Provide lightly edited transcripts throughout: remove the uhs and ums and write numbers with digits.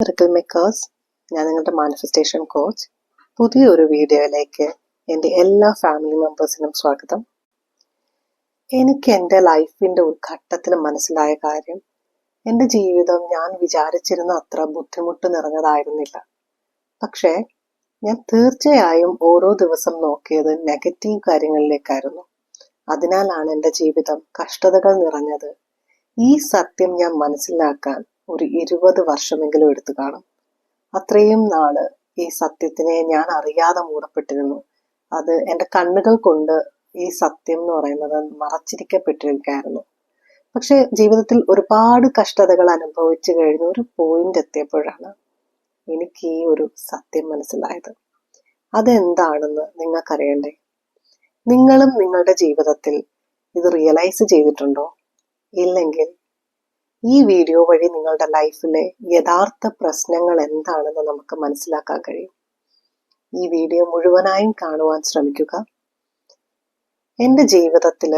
Miracle makers. ഞാൻ നിങ്ങളുടെ manifestation coach. പുതിയൊരു വീഡിയോയിലേക്ക് എൻ്റെ എല്ലാ ഫാമിലി മെമ്പേഴ്സിനും സ്വാഗതം. എനിക്ക് എൻ്റെ ലൈഫിൻ്റെ ഒരു ഘട്ടത്തിൽ മനസ്സിലായ കാര്യം, എൻ്റെ ജീവിതം ഞാൻ വിചാരിച്ചിരുന്ന അത്ര ബുദ്ധിമുട്ട് നിറഞ്ഞതായിരുന്നില്ല. പക്ഷേ ഞാൻ തീർച്ചയായും ഓരോ ദിവസം നോക്കിയത് നെഗറ്റീവ് കാര്യങ്ങളിലേക്കായിരുന്നു. അതിനാലാണ് എൻ്റെ ജീവിതം കഷ്ടതകൾ നിറഞ്ഞത്. ഈ സത്യം ഞാൻ മനസ്സിലാക്കാൻ ഒരു 20 വർഷമെങ്കിലും എടുത്തു കാണും. അത്രയും നാള് ഈ സത്യത്തിനെ ഞാൻ അറിയാതെ മൂടപ്പെട്ടിരുന്നു. അത് എൻ്റെ കണ്ണുകൾ കൊണ്ട് ഈ സത്യം എന്ന് പറയുന്നത് മറച്ചിരിക്കപ്പെട്ടിരിക്കുകയായിരുന്നു. പക്ഷെ ജീവിതത്തിൽ ഒരുപാട് കഷ്ടതകൾ അനുഭവിച്ചു കഴിഞ്ഞ ഒരു പോയിന്റ് എത്തിയപ്പോഴാണ് എനിക്ക് ഈ ഒരു സത്യം മനസ്സിലായത്. അതെന്താണെന്ന് നിങ്ങൾക്കറിയണ്ടേ? നിങ്ങളും നിങ്ങളുടെ ജീവിതത്തിൽ ഇത് റിയലൈസ് ചെയ്തിട്ടുണ്ടോ? ഇല്ലെങ്കിൽ ഈ വീഡിയോ വഴി നിങ്ങളുടെ ലൈഫിലെ യഥാർത്ഥ പ്രശ്നങ്ങൾ എന്താണെന്ന് നമുക്ക് മനസ്സിലാക്കാൻ കഴിയും. ഈ വീഡിയോ മുഴുവനായും കാണുവാൻ ശ്രമിക്കുക. എൻ്റെ ജീവിതത്തിൽ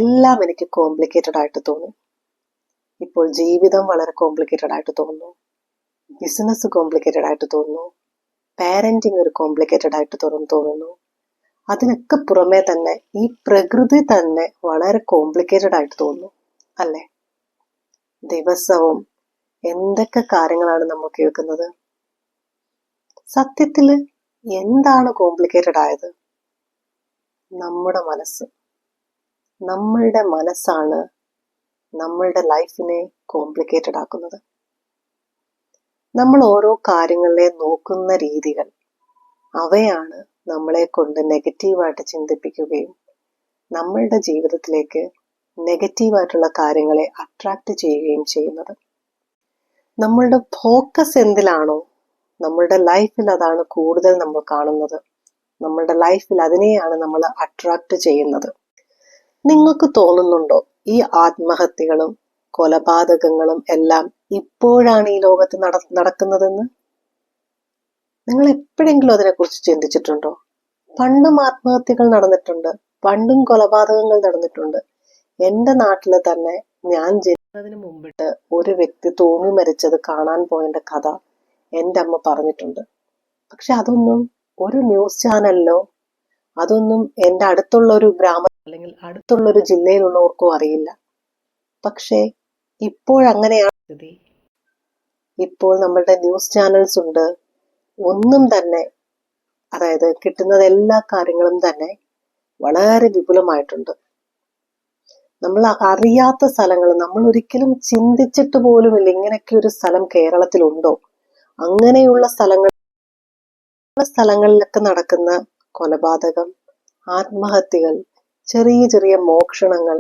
എല്ലാം എനിക്ക് കോംപ്ലിക്കേറ്റഡ് ആയിട്ട് തോന്നി. ഇപ്പോൾ ജീവിതം വളരെ കോംപ്ലിക്കേറ്റഡ് ആയിട്ട് തോന്നുന്നു. ബിസിനസ് കോംപ്ലിക്കേറ്റഡ് ആയിട്ട് തോന്നുന്നു. പാരന്റിങ് ഒരു കോംപ്ലിക്കേറ്റഡ് ആയിട്ട് തോന്നുന്നു. അതിനൊക്കെ പുറമെ തന്നെ ഈ പ്രകൃതി തന്നെ വളരെ കോംപ്ലിക്കേറ്റഡ് ആയിട്ട് തോന്നുന്നു, അല്ലേ? ദിവസവും എന്തൊക്കെ കാര്യങ്ങളാണ് നമ്മൾ കേൾക്കുന്നത്. സത്യത്തില് എന്താണ് കോംപ്ലിക്കേറ്റഡ് ആയത്? നമ്മുടെ മനസ്സ്. നമ്മളുടെ മനസ്സാണ് നമ്മളുടെ ലൈഫിനെ കോംപ്ലിക്കേറ്റഡ് ആക്കുന്നത്. നമ്മൾ ഓരോ കാര്യങ്ങളെ നോക്കുന്ന രീതികൾ, അവയാണ് നമ്മളെ കൊണ്ട് നെഗറ്റീവായിട്ട് ചിന്തിപ്പിക്കുകയും നമ്മളുടെ ജീവിതത്തിലേക്ക് നെഗറ്റീവായിട്ടുള്ള കാര്യങ്ങളെ അട്രാക്ട് ചെയ്യുകയും ചെയ്യുന്നത്. നമ്മളുടെ ഫോക്കസ് എന്തിലാണോ, നമ്മളുടെ ലൈഫിൽ അതാണ് കൂടുതൽ നമ്മൾ കാണുന്നത്. നമ്മളുടെ ലൈഫിൽ അതിനെയാണ് നമ്മൾ അട്രാക്ട് ചെയ്യുന്നത്. നിങ്ങൾക്ക് തോന്നുന്നുണ്ടോ ഈ ആത്മഹത്യകളും കൊലപാതകങ്ങളും എല്ലാം ഇപ്പോഴാണ് ഈ ലോകത്ത് നടക്കുന്നതെന്ന്? നിങ്ങൾ എപ്പോഴെങ്കിലും അതിനെക്കുറിച്ച് ചിന്തിച്ചിട്ടുണ്ടോ? പണ്ടും ആത്മഹത്യകൾ നടന്നിട്ടുണ്ട്, പണ്ടും കൊലപാതകങ്ങൾ നടന്നിട്ടുണ്ട്. എൻ്റെ നാട്ടില് തന്നെ ഞാൻ ജനിക്കുന്നതിന് മുമ്പിട്ട് ഒരു വ്യക്തി തൂങ്ങി മരിച്ചത് കാണാൻ പോയതിന്റെ കഥ എൻ്റെ അമ്മ പറഞ്ഞിട്ടുണ്ട്. പക്ഷെ അതൊന്നും ഒരു ന്യൂസ് ചാനലിലോ അതൊന്നും എൻ്റെ അടുത്തുള്ള ഒരു ഗ്രാമ അല്ലെങ്കിൽ അടുത്തുള്ള ഒരു ജില്ലയിലുള്ളവർക്കോ അറിയില്ല. പക്ഷേ ഇപ്പോഴങ്ങനെയാണ് സ്ഥിതി. ഇപ്പോൾ നമ്മളുടെ ന്യൂസ് ചാനൽസ് ഉണ്ട്. ഒന്നും തന്നെ, അതായത് കിട്ടുന്നത് എല്ലാ കാര്യങ്ങളും തന്നെ വളരെ വിപുലമായിട്ടുണ്ട്. നമ്മൾ അറിയാത്ത സ്ഥലങ്ങൾ, നമ്മൾ ഒരിക്കലും ചിന്തിച്ചിട്ട് പോലുമില്ല ഇങ്ങനെയൊക്കെ ഒരു സ്ഥലം കേരളത്തിലുണ്ടോ. അങ്ങനെയുള്ള സ്ഥലങ്ങളിലൊക്കെ നടക്കുന്ന കൊലപാതകം, ആത്മഹത്യകൾ, ചെറിയ ചെറിയ മോഷണങ്ങൾ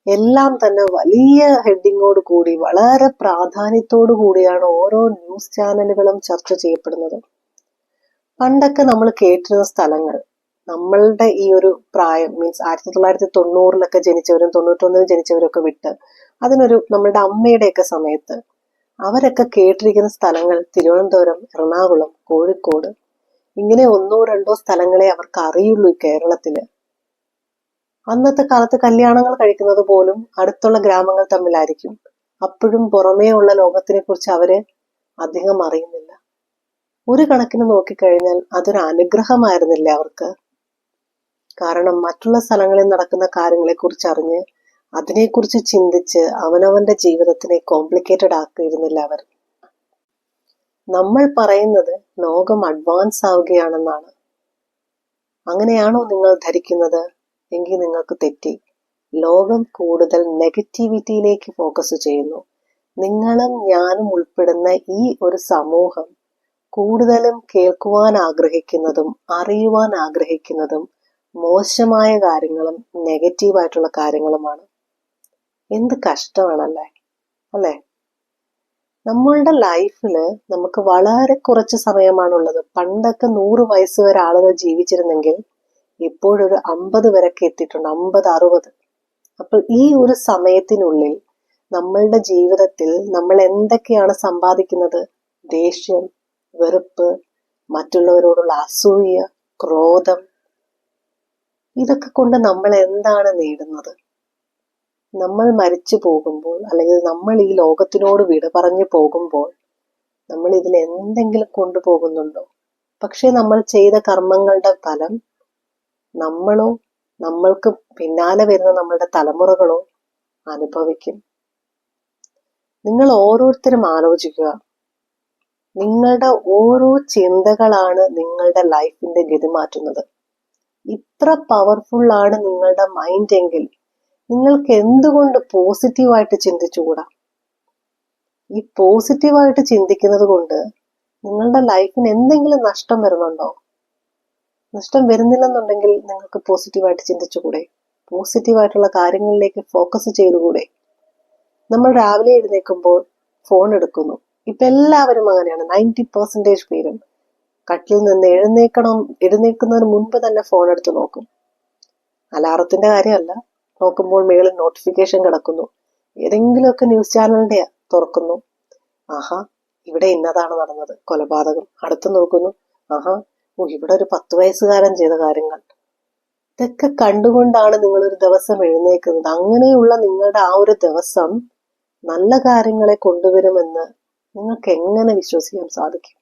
എല്ലാം തന്നെ വലിയ ഹെഡിങ്ങോട് കൂടി വളരെ പ്രാധാന്യത്തോടു കൂടിയാണ് ഓരോ ന്യൂസ് ചാനലുകളും ചർച്ച ചെയ്യപ്പെടുന്നത്. പണ്ടൊക്കെ നമ്മൾ കേട്ടിരുന്ന സ്ഥലങ്ങൾ, നമ്മളുടെ ഈ ഒരു പ്രായം മീൻസ് 1990 ജനിച്ചവരും 91 ജനിച്ചവരൊക്കെ വിട്ട് അതിനൊരു നമ്മളുടെ അമ്മയുടെയൊക്കെ സമയത്ത് അവരൊക്കെ കേട്ടിരിക്കുന്ന സ്ഥലങ്ങൾ തിരുവനന്തപുരം, എറണാകുളം, കോഴിക്കോട്, ഇങ്ങനെ 1-2 സ്ഥലങ്ങളെ അവർക്ക് അറിയുള്ളൂ ഈ കേരളത്തില്. അന്നത്തെ കാലത്ത് കല്യാണങ്ങൾ കഴിക്കുന്നത് പോലും അടുത്തുള്ള ഗ്രാമങ്ങൾ തമ്മിലായിരിക്കും. അപ്പോഴും പുറമേ ഉള്ള ലോകത്തിനെ കുറിച്ച് അവര് അധികം അറിയുന്നില്ല. ഒരു കണക്കിന് നോക്കിക്കഴിഞ്ഞാൽ അതൊരു അനുഗ്രഹമായിരുന്നില്ലേ അവർക്ക്? കാരണം മറ്റുള്ള സ്ഥലങ്ങളിൽ നടക്കുന്ന കാര്യങ്ങളെ കുറിച്ച് അറിഞ്ഞ് അതിനെക്കുറിച്ച് ചിന്തിച്ച് അവനവന്റെ ജീവിതത്തിനെ കോംപ്ലിക്കേറ്റഡ് ആക്കിയിരുന്നില്ല അവർ. നമ്മൾ പറയുന്നത് ലോകം അഡ്വാൻസ് ആവുകയാണെന്നാണ്. അങ്ങനെയാണോ നിങ്ങൾ ധരിക്കുന്നത്? എങ്കിൽ നിങ്ങൾക്ക് തെറ്റി. ലോകം കൂടുതൽ നെഗറ്റിവിറ്റിയിലേക്ക് ഫോക്കസ് ചെയ്യുന്നു. നിങ്ങളും ഞാനും ഉൾപ്പെടുന്ന ഈ ഒരു സമൂഹം കൂടുതലും കേൾക്കുവാൻ ആഗ്രഹിക്കുന്നതും അറിയുവാൻ ആഗ്രഹിക്കുന്നതും മോശമായ കാര്യങ്ങളും നെഗറ്റീവായിട്ടുള്ള കാര്യങ്ങളുമാണ്. എന്ത് കഷ്ടമാണല്ലേ, അല്ലേ? നമ്മളുടെ ലൈഫില് നമുക്ക് വളരെ കുറച്ച് സമയമാണുള്ളത്. പണ്ടൊക്കെ 100 വയസ്സ് വരെ ആളുകൾ ജീവിച്ചിരുന്നെങ്കിൽ ഇപ്പോഴൊരു 50 വരെയൊക്കെ എത്തിയിട്ടുണ്ട്, 50-60. അപ്പോൾ ഈ ഒരു സമയത്തിനുള്ളിൽ നമ്മളുടെ ജീവിതത്തിൽ നമ്മൾ എന്തൊക്കെയാണ് സമ്പാദിക്കുന്നത്? ദേഷ്യം, വെറുപ്പ്, മറ്റുള്ളവരോടുള്ള അസൂയ, ക്രോധം. ഇതൊക്കെ കൊണ്ട് നമ്മൾ എന്താണ് നേടുന്നത്? നമ്മൾ മരിച്ചു പോകുമ്പോൾ അല്ലെങ്കിൽ നമ്മൾ ഈ ലോകത്തിനോട് വിട പറഞ്ഞു പോകുമ്പോൾ നമ്മൾ ഇതിൽ എന്തെങ്കിലും കൊണ്ടുപോകുന്നുണ്ടോ? പക്ഷെ നമ്മൾ ചെയ്ത കർമ്മങ്ങളുടെ ഫലം നമ്മളോ നമ്മൾക്ക് പിന്നാലെ വരുന്ന നമ്മളുടെ തലമുറകളോ അനുഭവിക്കും. നിങ്ങൾ ഓരോരുത്തരും ആലോചിക്കുക, നിങ്ങളുടെ ഓരോ ചിന്തകളാണ് നിങ്ങളുടെ ലൈഫിന്റെ ഗതി മാറ്റുന്നത്. ഇത്ര പവർഫുൾ ആണ് നിങ്ങളുടെ മൈൻഡ് എങ്കിൽ നിങ്ങൾക്ക് എന്തുകൊണ്ട് പോസിറ്റീവായിട്ട് ചിന്തിച്ചുകൂടാ? ഈ പോസിറ്റീവായിട്ട് ചിന്തിക്കുന്നത് കൊണ്ട് നിങ്ങളുടെ ലൈഫിന് എന്തെങ്കിലും നഷ്ടം വരുന്നുണ്ടോ? നഷ്ടം വരുന്നില്ലെന്നുണ്ടെങ്കിൽ നിങ്ങൾക്ക് പോസിറ്റീവായിട്ട് ചിന്തിച്ചുകൂടെ? പോസിറ്റീവായിട്ടുള്ള കാര്യങ്ങളിലേക്ക് ഫോക്കസ് ചെയ്തുകൂടെ? നമ്മൾ രാവിലെ എഴുന്നേൽക്കുമ്പോൾ ഫോൺ എടുക്കുന്നു. ഇപ്പൊ എല്ലാവരും അങ്ങനെയാണ്. 90% പേരും കട്ടിൽ നിന്ന് എഴുന്നേൽക്കുന്നതിന് മുൻപ് തന്നെ ഫോൺ എടുത്ത് നോക്കും. അലാറത്തിന്റെ കാര്യമല്ല, നോക്കുമ്പോൾ മേളിൽ നോട്ടിഫിക്കേഷൻ കിടക്കുന്നു. ഏതെങ്കിലുമൊക്കെ ന്യൂസ് ചാനലിന്റെ തുറക്കുന്നു. ആഹാ, ഇവിടെ ഇന്നതാണ് നടന്നത്, കൊലപാതകം. അടുത്ത് നോക്കുന്നു, ആഹാ, ഇവിടെ ഒരു 10 വയസ്സുകാരൻ ചെയ്ത കാര്യങ്ങൾ. ഇതൊക്കെ കണ്ടുകൊണ്ടാണ് നിങ്ങളൊരു ദിവസം എഴുന്നേൽക്കുന്നത്. അങ്ങനെയുള്ള നിങ്ങളുടെ ആ ഒരു ദിവസം നല്ല കാര്യങ്ങളെ കൊണ്ടുവരുമെന്ന് നിങ്ങൾക്ക് എങ്ങനെ വിശ്വസിക്കാൻ സാധിക്കും?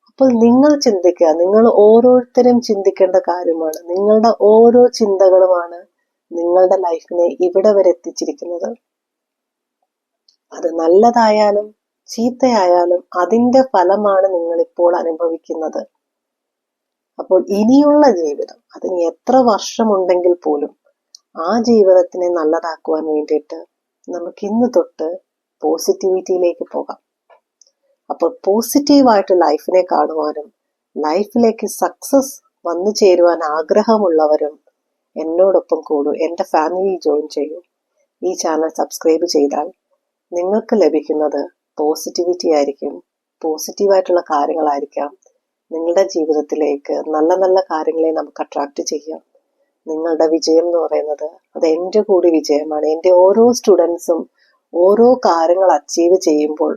അപ്പോൾ നിങ്ങൾ ചിന്തിക്കുക, നിങ്ങൾ ഓരോരുത്തരും ചിന്തിക്കേണ്ട കാര്യമാണ്. നിങ്ങളുടെ ഓരോ ചിന്തകളുമാണ് നിങ്ങളുടെ ലൈഫിനെ ഇവിടെ വരെ എത്തിച്ചിരിക്കുന്നത്. അത് നല്ലതായാലും ചീത്തയായാലും അതിന്റെ ഫലമാണ് നിങ്ങൾ ഇപ്പോൾ അനുഭവിക്കുന്നത്. അപ്പോൾ ഇനിയുള്ള ജീവിതം, അതിന് എത്ര വർഷമുണ്ടെങ്കിൽ പോലും ആ ജീവിതത്തിനെ നല്ലതാക്കുവാൻ വേണ്ടിയിട്ട് നമുക്ക് ഇന്ന് തൊട്ട് പോസിറ്റിവിറ്റിയിലേക്ക് പോകാം. അപ്പോൾ പോസിറ്റീവായിട്ട് ലൈഫിനെ കാണുവാനും ലൈഫിലേക്ക് സക്സസ് വന്നു ചേരുവാൻ ആഗ്രഹമുള്ളവരും എന്നോടൊപ്പം കൂടൂ, എൻ്റെ ഫാമിലി ജോയിൻ ചെയ്യൂ. ഈ ചാനൽ സബ്സ്ക്രൈബ് ചെയ്താൽ നിങ്ങൾക്ക് ലഭിക്കുന്നത് പോസിറ്റിവിറ്റി ആയിരിക്കും, പോസിറ്റീവായിട്ടുള്ള കാര്യങ്ങളായിരിക്കാം. നിങ്ങളുടെ ജീവിതത്തിലേക്ക് നല്ല നല്ല കാര്യങ്ങളെ നമുക്ക് അട്രാക്ട് ചെയ്യാം. നിങ്ങളുടെ വിജയം എന്ന് പറയുന്നത് അത് എൻ്റെ കൂടി വിജയമാണ്. എൻ്റെ ഓരോ സ്റ്റുഡൻസും ഓരോ കാര്യങ്ങൾ അച്ചീവ് ചെയ്യുമ്പോൾ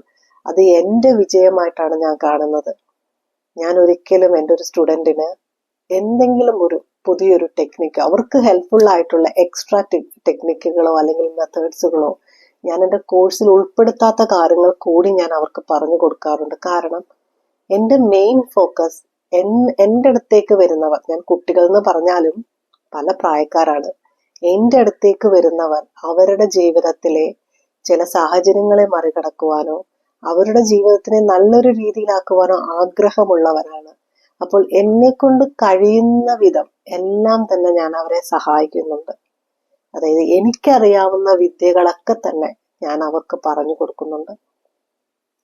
അത് എൻ്റെ വിജയമായിട്ടാണ് ഞാൻ കാണുന്നത്. ഞാൻ ഒരിക്കലും എൻ്റെ ഒരു സ്റ്റുഡൻറ്റിന് എന്തെങ്കിലും ഒരു പുതിയൊരു ടെക്നിക്ക്, അവർക്ക് ഹെൽപ്ഫുൾ ആയിട്ടുള്ള എക്സ്ട്രാ ടെക്നിക്കുകളോ അല്ലെങ്കിൽ മെത്തേഡ്സുകളോ ഞാൻ എൻ്റെ കോഴ്സിൽ ഉൾപ്പെടുത്താത്ത കാര്യങ്ങൾ കൂടി ഞാൻ അവർക്ക് പറഞ്ഞു കൊടുക്കാറുണ്ട്. കാരണം എൻ്റെ മെയിൻ ഫോക്കസ് എൻ്റെ അടുത്തേക്ക് വരുന്നവർ, ഞാൻ കുട്ടികൾ എന്ന് പറഞ്ഞാലും പല പ്രായക്കാരാണ്, എൻ്റെ അടുത്തേക്ക് വരുന്നവർ അവരുടെ ജീവിതത്തിലെ ചില സാഹചര്യങ്ങളെ മറികടക്കുവാനോ അവരുടെ ജീവിതത്തിനെ നല്ലൊരു രീതിയിലാക്കുവാനോ ആഗ്രഹമുള്ളവരാണ്. അപ്പോൾ എന്നെ കൊണ്ട് കഴിയുന്ന വിധം എല്ലാം തന്നെ ഞാൻ അവരെ സഹായിക്കുന്നുണ്ട്. അതായത് എനിക്കറിയാവുന്ന വിദ്യകളൊക്കെ തന്നെ ഞാൻ അവർക്ക് പറഞ്ഞു കൊടുക്കുന്നുണ്ട്.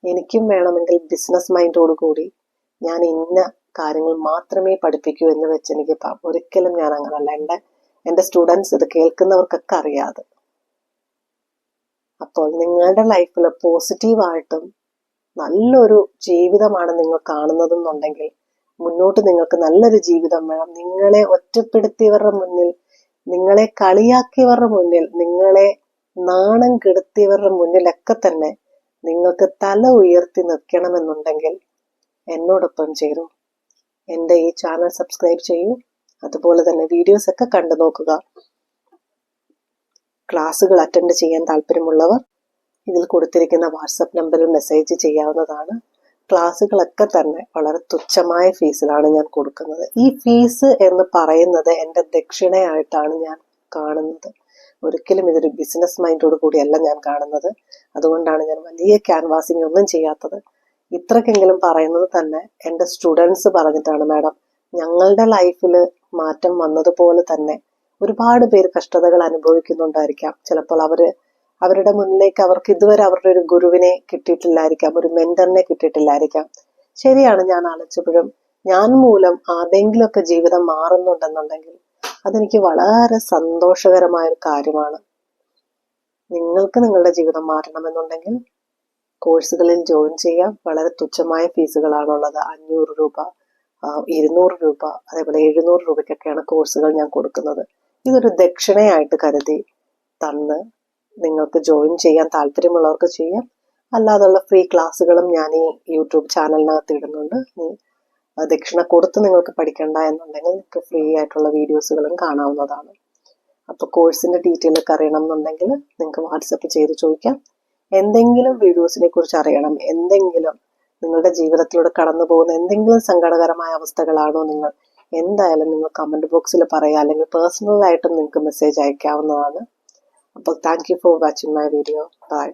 എനിക്കും വേണമെങ്കിൽ ബിസിനസ് മൈൻഡോട് കൂടി ഞാൻ ഇന്ന കാര്യങ്ങൾ മാത്രമേ പഠിപ്പിക്കൂ എന്ന് വെച്ച് എനിക്ക് ഒരിക്കലും ഞാൻ അങ്ങനല്ല. എൻ്റെ സ്റ്റുഡൻസ് ഇത് കേൾക്കുന്നവർക്കൊക്കെ അറിയാതെ. അപ്പോൾ നിങ്ങളുടെ ലൈഫിൽ പോസിറ്റീവായിട്ടും നല്ലൊരു ജീവിതമാണ് നിങ്ങൾ കാണുന്നതെന്നുണ്ടെങ്കിൽ മുന്നോട്ട് നിങ്ങൾക്ക് നല്ലൊരു ജീവിതം വേണം. നിങ്ങളെ ഒറ്റപ്പെടുത്തിയവരുടെ മുന്നിൽ, നിങ്ങളെ കളിയാക്കിയവരുടെ മുന്നിൽ, നിങ്ങളെ നാണം കെടുത്തിയവരുടെ മുന്നിലൊക്കെ തന്നെ നിങ്ങൾക്ക് തല ഉയർത്തി നിൽക്കണമെന്നുണ്ടെങ്കിൽ എന്നോടൊപ്പം ചേരൂ. എൻ്റെ ഈ ചാനൽ സബ്സ്ക്രൈബ് ചെയ്യൂ. അതുപോലെ തന്നെ വീഡിയോസ് ഒക്കെ കണ്ടു നോക്കുക. ക്ലാസ്സുകൾ അറ്റൻഡ് ചെയ്യാൻ താല്പര്യമുള്ളവർ ഇതിൽ കൊടുത്തിരിക്കുന്ന വാട്സപ്പ് നമ്പറിൽ മെസ്സേജ് ചെയ്യാവുന്നതാണ്. ക്ലാസ്സുകളൊക്കെ തന്നെ വളരെ തുച്ഛമായ ഫീസിലാണ് ഞാൻ കൊടുക്കുന്നത്. ഈ ഫീസ് എന്ന് പറയുന്നത് എൻ്റെ ദക്ഷിണയായിട്ടാണ് ഞാൻ കാണുന്നത്. ഒരിക്കലും ഇതൊരു ബിസിനസ് മൈൻഡോട് കൂടിയല്ല ഞാൻ കാണുന്നത്. അതുകൊണ്ടാണ് ഞാൻ വലിയ ക്യാൻവാസിങ് ഒന്നും ചെയ്യാത്തത്. ഇത്രക്കെങ്കിലും പറയുന്നത് തന്നെ എൻ്റെ സ്റ്റുഡൻസ് പറഞ്ഞിട്ടാണ്. മാഡം, ഞങ്ങളുടെ ലൈഫിൽ മാറ്റം വന്നതുപോലെ തന്നെ ഒരുപാട് പേര് കഷ്ടതകൾ അനുഭവിക്കുന്നുണ്ടായിരിക്കാം. ചിലപ്പോൾ അവരുടെ മുന്നിലേക്ക് അവർക്ക് ഇതുവരെ അവരുടെ ഒരു ഗുരുവിനെ കിട്ടിയിട്ടില്ലായിരിക്കാം, ഒരു മെന്ററിനെ കിട്ടിയിട്ടില്ലായിരിക്കാം. ശരിയാണ്, ഞാൻ ആലോചിച്ചപ്പോഴും ഞാൻ മൂലം ആരുടെയെങ്കിലുമൊക്കെ ജീവിതം മാറുന്നുണ്ടെന്നുണ്ടെങ്കിൽ അതെനിക്ക് വളരെ സന്തോഷകരമായ ഒരു കാര്യമാണ്. നിങ്ങൾക്ക് നിങ്ങളുടെ ജീവിതം മാറണമെന്നുണ്ടെങ്കിൽ കോഴ്സുകളിൽ ജോയിൻ ചെയ്യാം. വളരെ തുച്ഛമായ ഫീസുകളാണുള്ളത്. 500 രൂപ, 200 രൂപ, അതേപോലെ 700 രൂപയ്ക്കൊക്കെയാണ് കോഴ്സുകൾ ഞാൻ കൊടുക്കുന്നത്. ഇതൊരു ദക്ഷിണയായിട്ട് കരുതി തന്ന് നിങ്ങൾക്ക് ജോയിൻ ചെയ്യാൻ താല്പര്യമുള്ളവർക്ക് ചെയ്യാം. അല്ലാതുള്ള ഫ്രീ ക്ലാസ്സുകളും ഞാൻ ഈ യൂട്യൂബ് ചാനലിനകത്ത് ഇടുന്നുണ്ട്. ദക്ഷിണ കൊടുത്ത് നിങ്ങൾക്ക് പഠിക്കണ്ട എന്നുണ്ടെങ്കിൽ നിങ്ങൾക്ക് ഫ്രീ ആയിട്ടുള്ള വീഡിയോസുകളും കാണാവുന്നതാണ്. അപ്പോൾ കോഴ്സിന്റെ ഡീറ്റെയിൽ ഒക്കെ അറിയണം എന്നുണ്ടെങ്കിൽ നിങ്ങൾക്ക് വാട്സപ്പ് ചെയ്ത് ചോദിക്കാം. എന്തെങ്കിലും വീഡിയോസിനെ കുറിച്ച് അറിയണം, എന്തെങ്കിലും നിങ്ങളുടെ ജീവിതത്തിലൂടെ കടന്നു പോകുന്ന എന്തെങ്കിലും സങ്കടകരമായ അവസ്ഥകളാണോ നിങ്ങൾ, എന്തായാലും നിങ്ങൾ കമന്റ് ബോക്സിൽ പറയുക, അല്ലെങ്കിൽ പേഴ്സണലായിട്ടും നിങ്ങൾക്ക് മെസ്സേജ് അയക്കാവുന്നതാണ്. അപ്പോൾ thank you for watching my video. By.